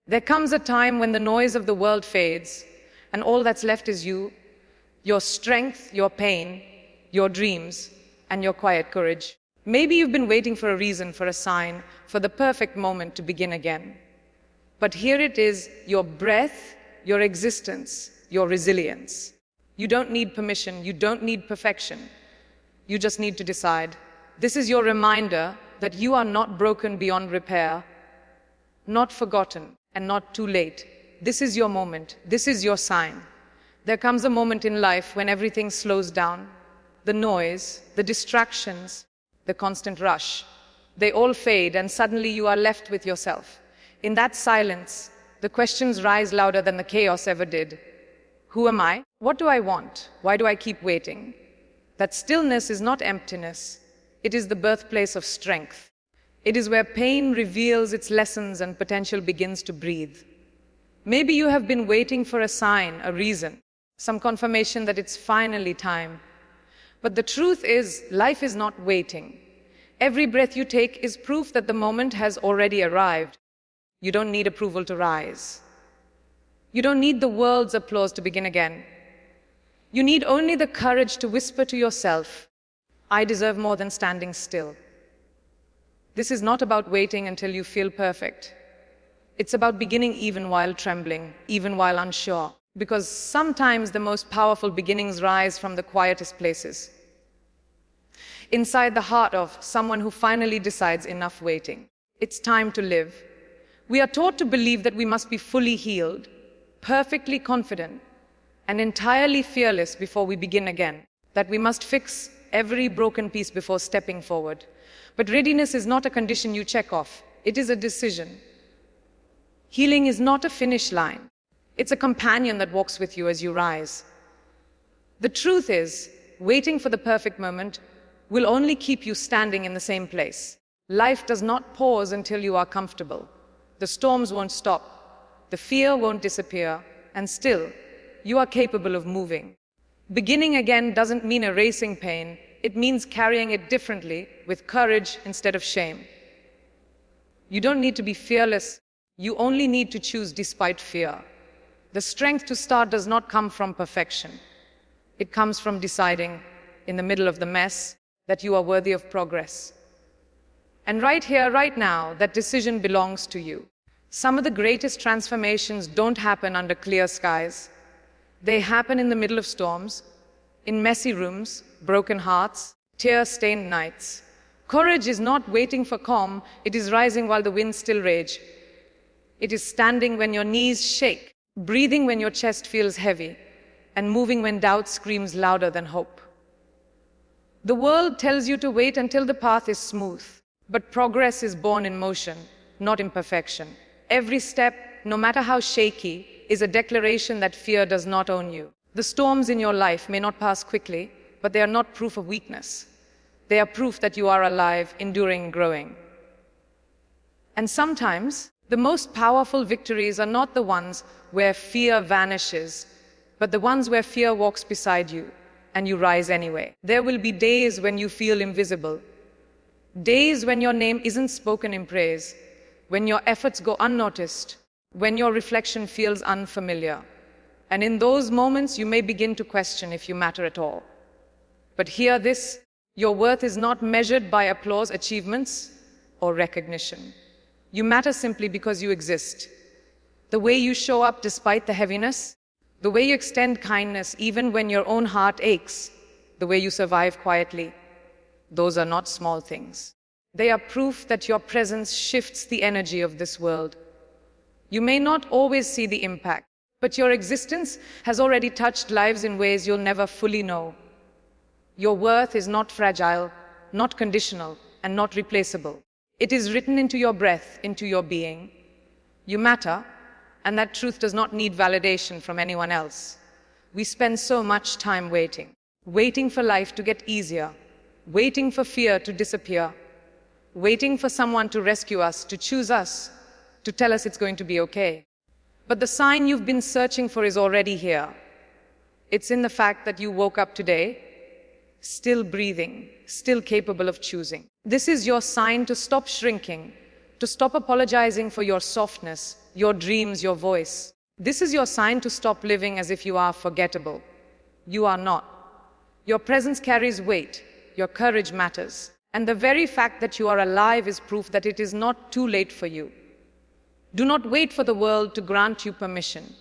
There comes a time when the noise of the world fades, and all that's left is you, your strength, your pain, your dreams, and your quiet courage. Maybe you've been waiting for a reason, for a sign, for the perfect moment to begin again. But here it is, your breath, your existence, your resilience. You don't need permission, you don't need perfection. You just need to decide. This is your reminder that you are not broken beyond repair, not forgotten, and not too late. This is your moment. This is your sign. There comes a moment in life when everything slows down. The noise, the distractions, the constant rush, they all fade, and suddenly you are left with yourself. In that silence, the questions rise louder than the chaos ever did. Who am I? What do I want? Why do I keep waiting? That stillness is not emptiness. It is the birthplace of strength. It is where pain reveals its lessons and potential begins to breathe. Maybe you have been waiting for a sign, a reason, some confirmation that it's finally time. But the truth is, life is not waiting. Every breath you take is proof that the moment has already arrived. You don't need approval to rise. You don't need the world's applause to begin again. You need only the courage to whisper to yourself, I deserve more than standing still. This is not about waiting until you feel perfect. It's about beginning even while trembling, even while unsure. Because sometimes the most powerful beginnings rise from the quietest places. Inside the heart of someone who finally decides enough waiting. It's time to live. We are taught to believe that we must be fully healed, perfectly confident, and entirely fearless before we begin again. That we must fix every broken piece before stepping forward. But readiness is not a condition you check off. It is a decision. Healing is not a finish line. It's a companion that walks with you as you rise. The truth is, waiting for the perfect moment will only keep you standing in the same place. Life does not pause until you are comfortable. The storms won't stop. The fear won't disappear. And still, you are capable of moving. Beginning again doesn't mean erasing pain. It means carrying it differently, with courage instead of shame. You don't need to be fearless. You only need to choose despite fear. The strength to start does not come from perfection. It comes from deciding, in the middle of the mess, that you are worthy of progress. And right here, right now, that decision belongs to you. Some of the greatest transformations don't happen under clear skies. They happen in the middle of storms, in messy rooms, broken hearts, tear-stained nights. Courage is not waiting for calm, it is rising while the winds still rage. It is standing when your knees shake, breathing when your chest feels heavy, and moving when doubt screams louder than hope. The world tells you to wait until the path is smooth, but progress is born in motion, not in perfection. Every step, no matter how shaky, is a declaration that fear does not own you. The storms in your life may not pass quickly, but they are not proof of weakness. They are proof that you are alive, enduring, growing. And sometimes, the most powerful victories are not the ones where fear vanishes, but the ones where fear walks beside you, and you rise anyway. There will be days when you feel invisible, days when your name isn't spoken in praise, when your efforts go unnoticed, when your reflection feels unfamiliar. And in those moments, you may begin to question if you matter at all. But hear this, your worth is not measured by applause, achievements, or recognition. You matter simply because you exist. The way you show up despite the heaviness, the way you extend kindness even when your own heart aches, the way you survive quietly, those are not small things. They are proof that your presence shifts the energy of this world. You may not always see the impact, but your existence has already touched lives in ways you'll never fully know. Your worth is not fragile, not conditional, and not replaceable. It is written into your breath, into your being. You matter, and that truth does not need validation from anyone else. We spend so much time waiting for life to get easier, waiting for fear to disappear, waiting for someone to rescue us, to choose us, to tell us it's going to be okay. But the sign you've been searching for is already here. It's in the fact that you woke up today, still breathing, still capable of choosing. This is your sign to stop shrinking, to stop apologizing for your softness, your dreams, your voice. This is your sign to stop living as if you are forgettable. You are not. Your presence carries weight. Your courage matters. And the very fact that you are alive is proof that it is not too late for you. Do not wait for the world to grant you permission.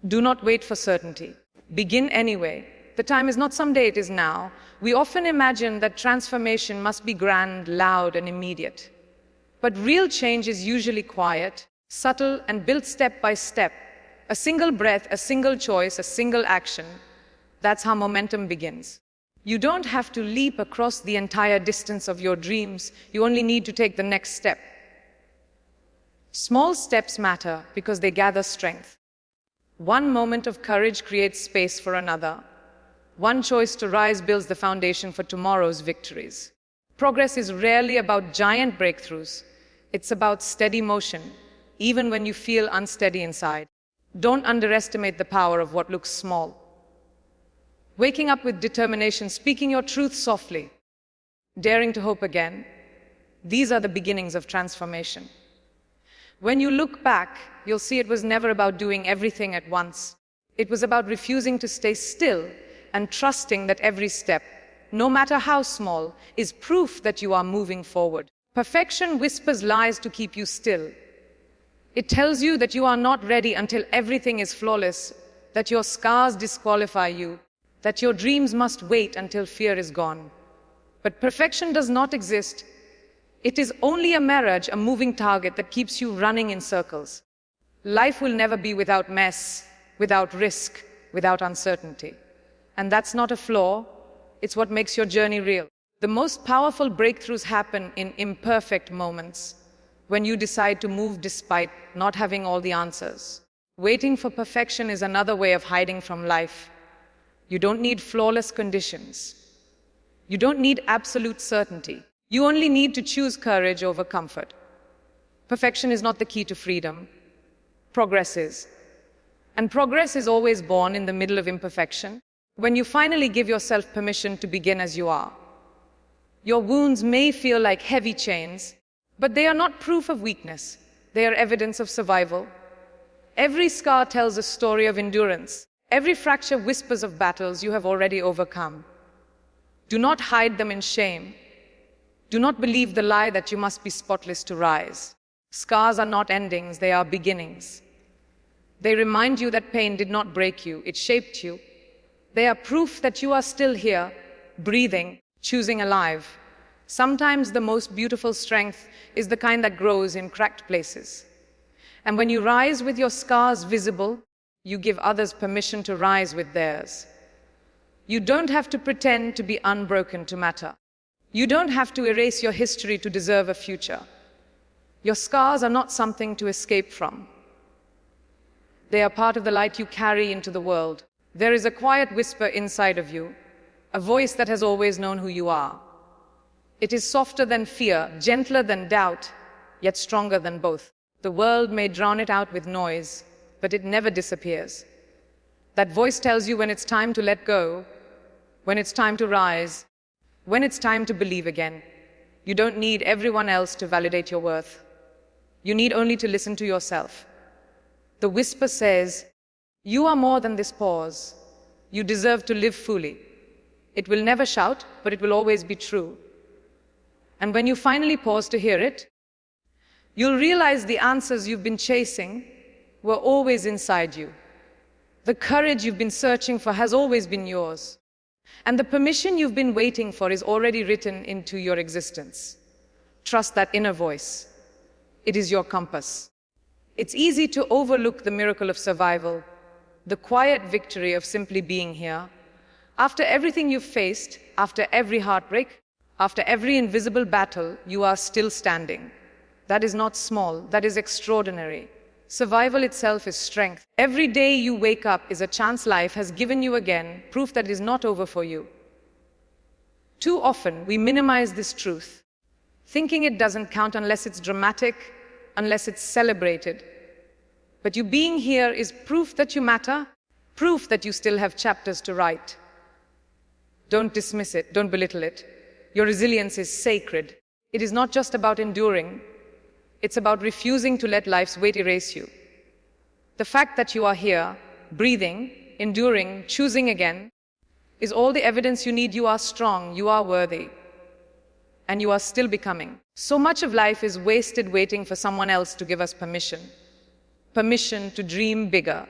Do not wait for certainty. Begin anyway. The time is not someday, it is now. We often imagine that transformation must be grand, loud, and immediate. But real change is usually quiet, subtle, and built step by step. A single breath, a single choice, a single action. That's how momentum begins. You don't have to leap across the entire distance of your dreams. You only need to take the next step. Small steps matter because they gather strength. One moment of courage creates space for another. One choice to rise builds the foundation for tomorrow's victories. Progress is rarely about giant breakthroughs. It's about steady motion, even when you feel unsteady inside. Don't underestimate the power of what looks small. Waking up with determination, speaking your truth softly, daring to hope again, these are the beginnings of transformation. When you look back, you'll see it was never about doing everything at once. It was about refusing to stay still and trusting that every step, no matter how small, is proof that you are moving forward. Perfection whispers lies to keep you still. It tells you that you are not ready until everything is flawless, that your scars disqualify you, that your dreams must wait until fear is gone. But perfection does not exist. It is only a mirage, a moving target that keeps you running in circles. Life will never be without mess, without risk, without uncertainty. And that's not a flaw, it's what makes your journey real. The most powerful breakthroughs happen in imperfect moments, when you decide to move despite not having all the answers. Waiting for perfection is another way of hiding from life. You don't need flawless conditions. You don't need absolute certainty. You only need to choose courage over comfort. Perfection is not the key to freedom. Progress is. And progress is always born in the middle of imperfection, when you finally give yourself permission to begin as you are. Your wounds may feel like heavy chains, but they are not proof of weakness. They are evidence of survival. Every scar tells a story of endurance. Every fracture whispers of battles you have already overcome. Do not hide them in shame. Do not believe the lie that you must be spotless to rise. Scars are not endings, they are beginnings. They remind you that pain did not break you, it shaped you. They are proof that you are still here, breathing, choosing alive. Sometimes the most beautiful strength is the kind that grows in cracked places. And when you rise with your scars visible, you give others permission to rise with theirs. You don't have to pretend to be unbroken to matter. You don't have to erase your history to deserve a future. Your scars are not something to escape from. They are part of the light you carry into the world. There is a quiet whisper inside of you, a voice that has always known who you are. It is softer than fear, gentler than doubt, yet stronger than both. The world may drown it out with noise, but it never disappears. That voice tells you when it's time to let go, when it's time to rise, when it's time to believe again. You don't need everyone else to validate your worth. You need only to listen to yourself. The whisper says, you are more than this pause. You deserve to live fully. It will never shout, but it will always be true. And when you finally pause to hear it, you'll realize the answers you've been chasing were always inside you. The courage you've been searching for has always been yours. And the permission you've been waiting for is already written into your existence. Trust that inner voice. It is your compass. It's easy to overlook the miracle of survival, the quiet victory of simply being here. After everything you've faced, after every heartbreak, after every invisible battle, you are still standing. That is not small, that is extraordinary. Survival itself is strength. Every day you wake up is a chance life has given you again, proof that it is not over for you. Too often, we minimize this truth, thinking it doesn't count unless it's dramatic, unless it's celebrated. But you being here is proof that you matter, proof that you still have chapters to write. Don't dismiss it, don't belittle it. Your resilience is sacred. It is not just about enduring. It's about refusing to let life's weight erase you. The fact that you are here, breathing, enduring, choosing again, is all the evidence you need. You are strong, you are worthy, and you are still becoming. So much of life is wasted waiting for someone else to give us permission. Permission to dream bigger.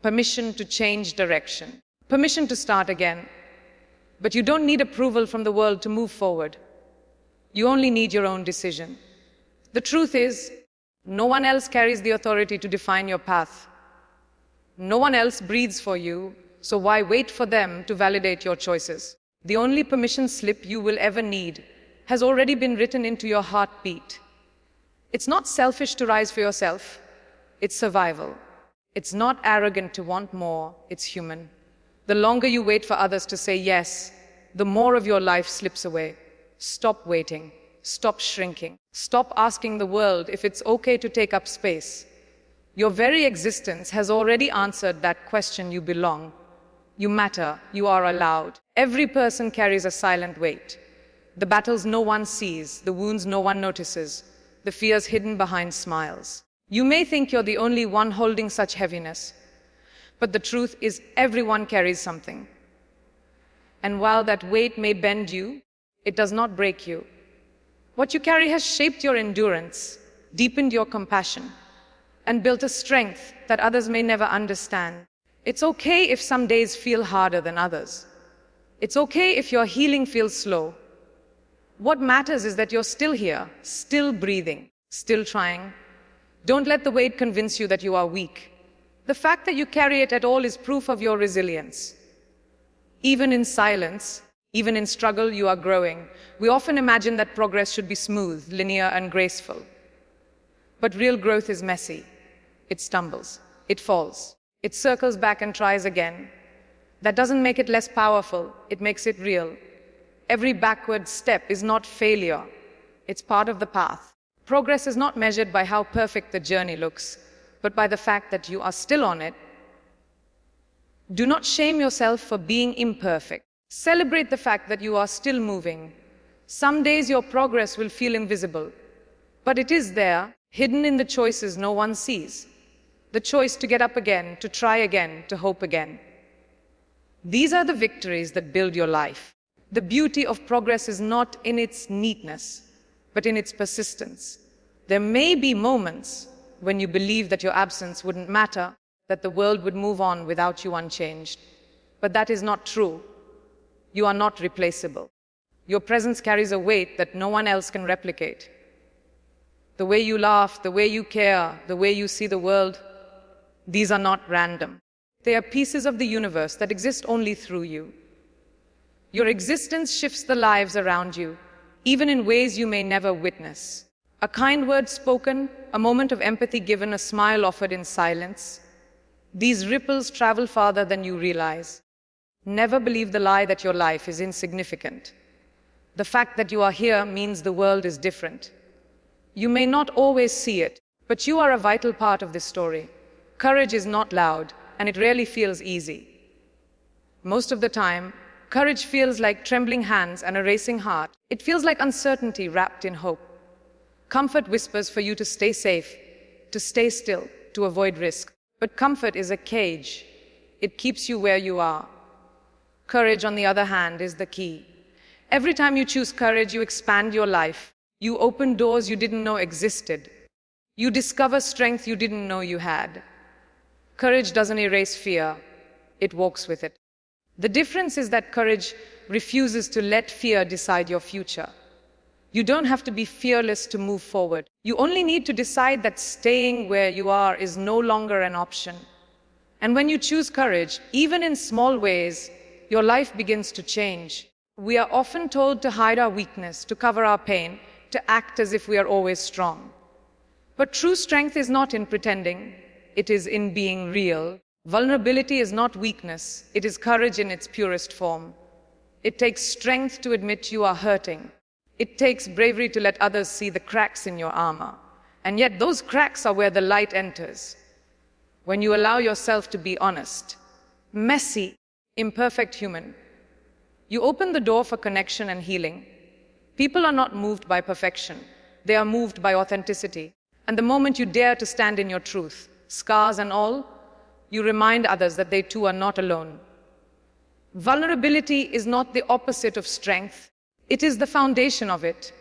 Permission to change direction. Permission to start again. But you don't need approval from the world to move forward. You only need your own decision. The truth is, no one else carries the authority to define your path. No one else breathes for you, so why wait for them to validate your choices? The only permission slip you will ever need has already been written into your heartbeat. It's not selfish to rise for yourself. It's survival. It's not arrogant to want more. It's human. The longer you wait for others to say yes, the more of your life slips away. Stop waiting. Stop shrinking. Stop asking the world if it's okay to take up space. Your very existence has already answered that question. You belong. You matter. You are allowed. Every person carries a silent weight. The battles no one sees, the wounds no one notices, the fears hidden behind smiles. You may think you're the only one holding such heaviness, but the truth is everyone carries something. And while that weight may bend you, it does not break you. What you carry has shaped your endurance, deepened your compassion, and built a strength that others may never understand. It's okay if some days feel harder than others. It's okay if your healing feels slow. What matters is that you're still here, still breathing, still trying. Don't let the weight convince you that you are weak. The fact that you carry it at all is proof of your resilience. Even in silence, even in struggle, you are growing. We often imagine that progress should be smooth, linear, and graceful. But real growth is messy. It stumbles, it falls, it circles back and tries again. That doesn't make it less powerful, it makes it real. Every backward step is not failure, it's part of the path. Progress is not measured by how perfect the journey looks, but by the fact that you are still on it. Do not shame yourself for being imperfect. Celebrate the fact that you are still moving. Some days your progress will feel invisible, but it is there, hidden in the choices no one sees. The choice to get up again, to try again, to hope again. These are the victories that build your life. The beauty of progress is not in its neatness, but in its persistence. There may be moments when you believe that your absence wouldn't matter, that the world would move on without you unchanged. But that is not true. You are not replaceable. Your presence carries a weight that no one else can replicate. The way you laugh, the way you care, the way you see the world, these are not random. They are pieces of the universe that exist only through you. Your existence shifts the lives around you, even in ways you may never witness. A kind word spoken, a moment of empathy given, a smile offered in silence. These ripples travel farther than you realize. Never believe the lie that your life is insignificant. The fact that you are here means the world is different. You may not always see it, but you are a vital part of this story. Courage is not loud, and it rarely feels easy. Most of the time, courage feels like trembling hands and a racing heart. It feels like uncertainty wrapped in hope. Comfort whispers for you to stay safe, to stay still, to avoid risk. But comfort is a cage. It keeps you where you are. Courage, on the other hand, is the key. Every time you choose courage, you expand your life. You open doors you didn't know existed. You discover strength you didn't know you had. Courage doesn't erase fear. It walks with it. The difference is that courage refuses to let fear decide your future. You don't have to be fearless to move forward. You only need to decide that staying where you are is no longer an option. And when you choose courage, even in small ways, your life begins to change. We are often told to hide our weakness, to cover our pain, to act as if we are always strong. But true strength is not in pretending. It is in being real. Vulnerability is not weakness. It is courage in its purest form. It takes strength to admit you are hurting. It takes bravery to let others see the cracks in your armor. And yet those cracks are where the light enters. When you allow yourself to be honest, messy, imperfect human, you open the door for connection and healing. People are not moved by perfection. They are moved by authenticity. And the moment you dare to stand in your truth, scars and all, you remind others that they too are not alone. Vulnerability is not the opposite of strength. It is the foundation of it.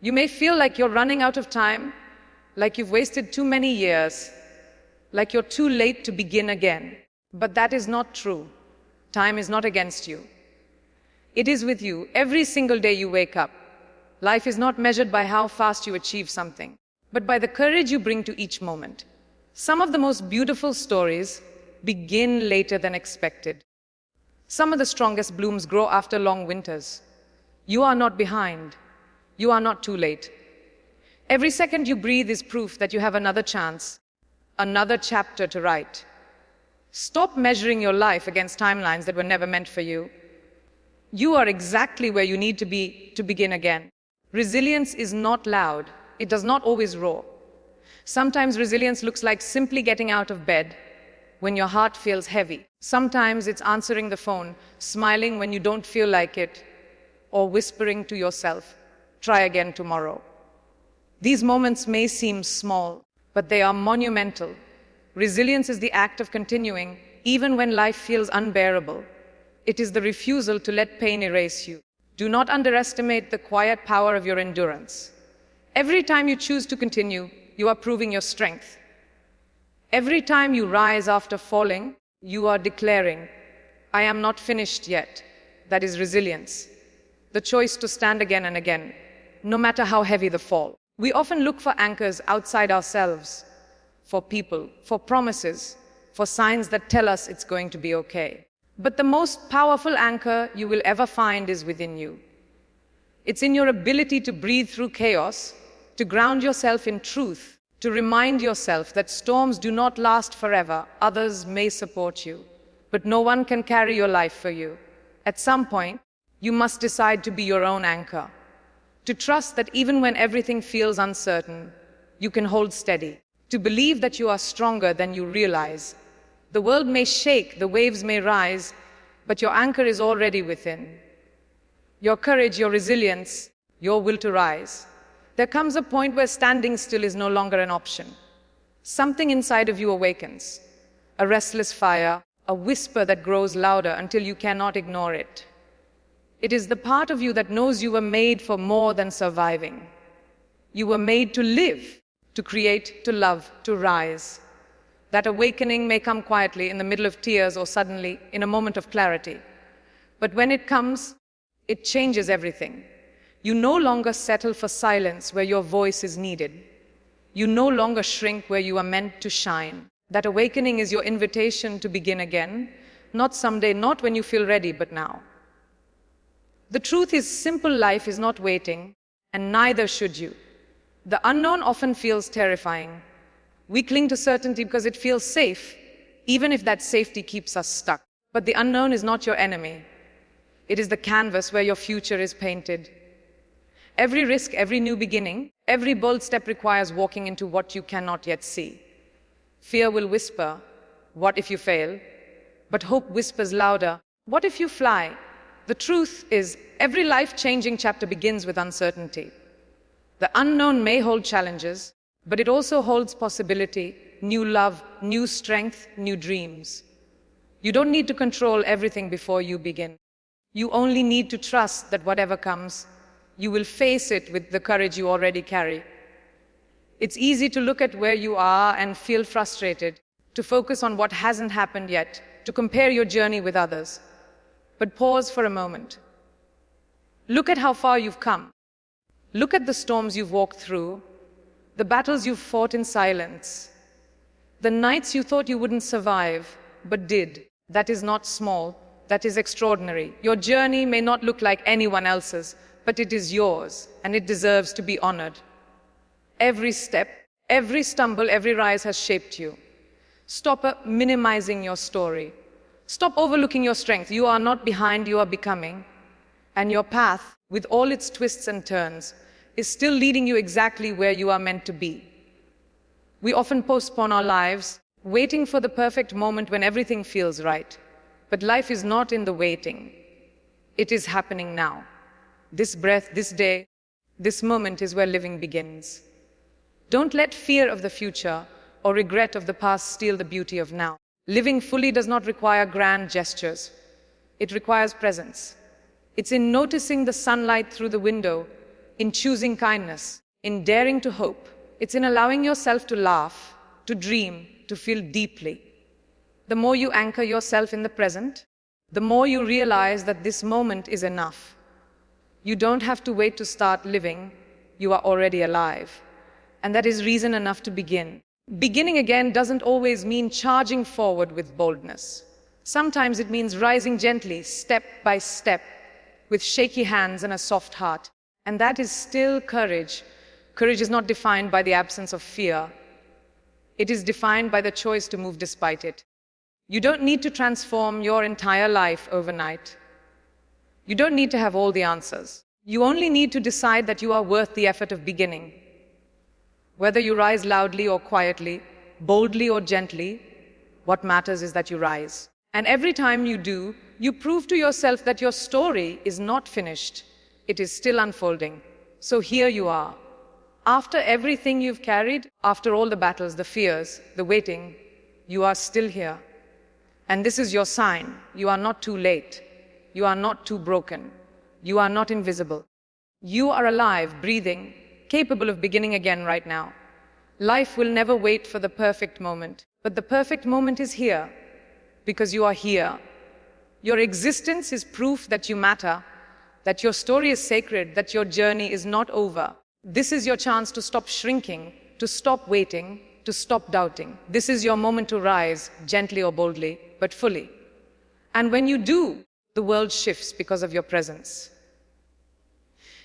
You may feel like you're running out of time, like you've wasted too many years, like you're too late to begin again. But that is not true. Time is not against you. It is with you every single day you wake up. Life is not measured by how fast you achieve something, but by the courage you bring to each moment. Some of the most beautiful stories begin later than expected. Some of the strongest blooms grow after long winters. You are not behind. You are not too late. Every second you breathe is proof that you have another chance, another chapter to write. Stop measuring your life against timelines that were never meant for you. You are exactly where you need to be to begin again. Resilience is not loud. It does not always roar. Sometimes resilience looks like simply getting out of bed when your heart feels heavy. Sometimes it's answering the phone, smiling when you don't feel like it, or whispering to yourself, "Try again tomorrow." These moments may seem small, but they are monumental. Resilience is the act of continuing even when life feels unbearable. It is the refusal to let pain erase you. Do not underestimate the quiet power of your endurance. Every time you choose to continue, you are proving your strength. Every time you rise after falling, you are declaring, "I am not finished yet." That is resilience. The choice to stand again and again, no matter how heavy the fall. We often look for anchors outside ourselves, for people, for promises, for signs that tell us it's going to be okay. But the most powerful anchor you will ever find is within you. It's in your ability to breathe through chaos, to ground yourself in truth, to remind yourself that storms do not last forever. Others may support you, but no one can carry your life for you. At some point, you must decide to be your own anchor, to trust that even when everything feels uncertain, you can hold steady, to believe that you are stronger than you realize. The world may shake, the waves may rise, but your anchor is already within. Your courage, your resilience, your will to rise. There comes a point where standing still is no longer an option. Something inside of you awakens, a restless fire, a whisper that grows louder until you cannot ignore it. It is the part of you that knows you were made for more than surviving. You were made to live, to create, to love, to rise. That awakening may come quietly in the middle of tears or suddenly in a moment of clarity. But when it comes, it changes everything. You no longer settle for silence where your voice is needed. You no longer shrink where you are meant to shine. That awakening is your invitation to begin again, not someday, not when you feel ready, but now. The truth is, simple life is not waiting, and neither should you. The unknown often feels terrifying. We cling to certainty because it feels safe, even if that safety keeps us stuck. But the unknown is not your enemy. It is the canvas where your future is painted. Every risk, every new beginning, every bold step requires walking into what you cannot yet see. Fear will whisper, "What if you fail?" But hope whispers louder, "What if you fly?" The truth is, every life-changing chapter begins with uncertainty. The unknown may hold challenges, but it also holds possibility, new love, new strength, new dreams. You don't need to control everything before you begin. You only need to trust that whatever comes, you will face it with the courage you already carry. It's easy to look at where you are and feel frustrated, to focus on what hasn't happened yet, to compare your journey with others. But pause for a moment. Look at how far you've come. Look at the storms you've walked through, the battles you've fought in silence, the nights you thought you wouldn't survive, but did. That is not small, that is extraordinary. Your journey may not look like anyone else's, but it is yours, and it deserves to be honored. Every step, every stumble, every rise has shaped you. Stop minimizing your story. Stop overlooking your strength. You are not behind, you are becoming. And your path, with all its twists and turns, is still leading you exactly where you are meant to be. We often postpone our lives, waiting for the perfect moment when everything feels right. But life is not in the waiting. It is happening now. This breath, this day, This moment is where living begins. Don't let fear of the future or regret of the past steal the beauty of now. Living fully does not require grand gestures. It requires presence. It's in noticing the sunlight through the window, in choosing kindness, in daring to hope. It's in allowing yourself to laugh, to dream, to feel deeply. The more you anchor yourself in the present, the more you realize that this moment is enough. You don't have to wait to start living. You are already alive. And that is reason enough to begin. Beginning again doesn't always mean charging forward with boldness. Sometimes it means rising gently, step by step, with shaky hands and a soft heart. And that is still courage. Courage is not defined by the absence of fear. It is defined by the choice to move despite it. You don't need to transform your entire life overnight. You don't need to have all the answers. You only need to decide that you are worth the effort of beginning. Whether you rise loudly or quietly, boldly or gently, what matters is that you rise. And every time you do, you prove to yourself that your story is not finished. It is still unfolding. So here you are. After everything you've carried, after all the battles, the fears, the waiting, you are still here. And this is your sign. You are not too late. You are not too broken. You are not invisible. You are alive, breathing, capable of beginning again right now. Life will never wait for the perfect moment, but the perfect moment is here because you are here. Your existence is proof that you matter, that your story is sacred, that your journey is not over. This is your chance to stop shrinking, to stop waiting, to stop doubting. This is your moment to rise, gently or boldly, but fully. And when you do, the world shifts because of your presence.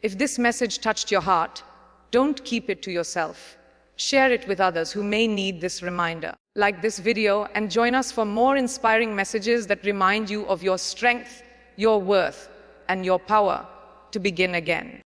If this message touched your heart, don't keep it to yourself. Share it with others who may need this reminder. Like this video and join us for more inspiring messages that remind you of your strength, your worth, and your power to begin again.